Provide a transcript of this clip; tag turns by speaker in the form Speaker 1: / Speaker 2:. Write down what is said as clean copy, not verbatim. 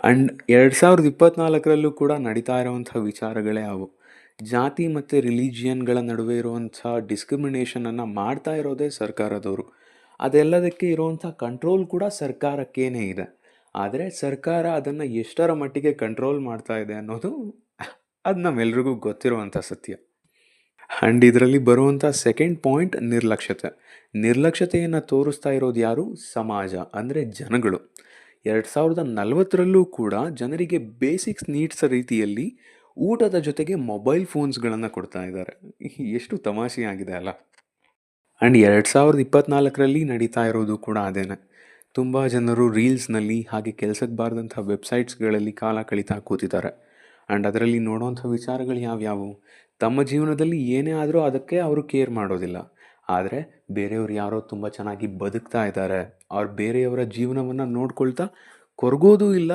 Speaker 1: And 2024ರಲ್ಲೂ ಕೂಡ ನಡೀತಾ ಇರುವಂಥ ವಿಚಾರಗಳೇ ಅವು. ಜಾತಿ ಮತ್ತು ರಿಲಿಜಿಯನ್‌ಗಳ ನಡುವೆ ಇರುವಂಥ ಡಿಸ್ಕ್ರಿಮಿನೇಷನನ್ನು ಮಾಡ್ತಾ ಇರೋದೇ ಸರ್ಕಾರದವರು. ಅದೆಲ್ಲದಕ್ಕೆ ಇರುವಂಥ ಕಂಟ್ರೋಲ್ ಕೂಡ ಸರ್ಕಾರಕ್ಕೇನೇ ಇದೆ. ಆದರೆ ಸರ್ಕಾರ ಅದನ್ನು ಎಷ್ಟರ ಮಟ್ಟಿಗೆ ಕಂಟ್ರೋಲ್ ಮಾಡ್ತಾ ಇದೆ ಅನ್ನೋದು ಅದು ನಮ್ಮೆಲ್ರಿಗೂ ಗೊತ್ತಿರುವಂಥ ಸತ್ಯ. ಆ್ಯಂಡ್ ಇದರಲ್ಲಿ ಬರುವಂಥ ಸೆಕೆಂಡ್ ಪಾಯಿಂಟ್ ನಿರ್ಲಕ್ಷ್ಯತೆ. ನಿರ್ಲಕ್ಷ್ಯತೆಯನ್ನು ತೋರಿಸ್ತಾ ಇರೋದು ಯಾರು? ಸಮಾಜ, ಅಂದರೆ ಜನಗಳು. 2040ರಲ್ಲೂ ಕೂಡ ಜನರಿಗೆ ಬೇಸಿಕ್ಸ್ ನೀಡ್ಸ್ ರೀತಿಯಲ್ಲಿ ಊಟದ ಜೊತೆಗೆ ಮೊಬೈಲ್ ಫೋನ್ಸ್ಗಳನ್ನು ಕೊಡ್ತಾ ಇದ್ದಾರೆ. ಎಷ್ಟು ತಮಾಷೆಯಾಗಿದೆ ಅಲ್ಲ. ಆ್ಯಂಡ್ 2024ರಲ್ಲಿ ನಡೀತಾ ಇರೋದು ಕೂಡ ಅದೇನೆ. ತುಂಬ ಜನರು ರೀಲ್ಸ್ನಲ್ಲಿ ಹಾಗೆ ಕೆಲಸಕ್ಕೆ ಬಾರದಂಥ ವೆಬ್ಸೈಟ್ಸ್ಗಳಲ್ಲಿ ಕಾಲ ಕಳೀತಾ ಕೂತಿದ್ದಾರೆ. ಆ್ಯಂಡ್ ಅದರಲ್ಲಿ ನೋಡೋವಂಥ ವಿಚಾರಗಳು ಯಾವ್ಯಾವು? ತಮ್ಮ ಜೀವನದಲ್ಲಿ ಏನೇ ಆದರೂ ಅದಕ್ಕೆ ಅವರು ಕೇರ್ ಮಾಡೋದಿಲ್ಲ. ಆದರೆ ಬೇರೆಯವ್ರು ಯಾರೋ ತುಂಬ ಚೆನ್ನಾಗಿ ಬದುಕ್ತಾ ಇದ್ದಾರೆ, ಅವ್ರು ಬೇರೆಯವರ ಜೀವನವನ್ನು ನೋಡ್ಕೊಳ್ತಾ ಕೊರಗೋದೂ ಇಲ್ಲ,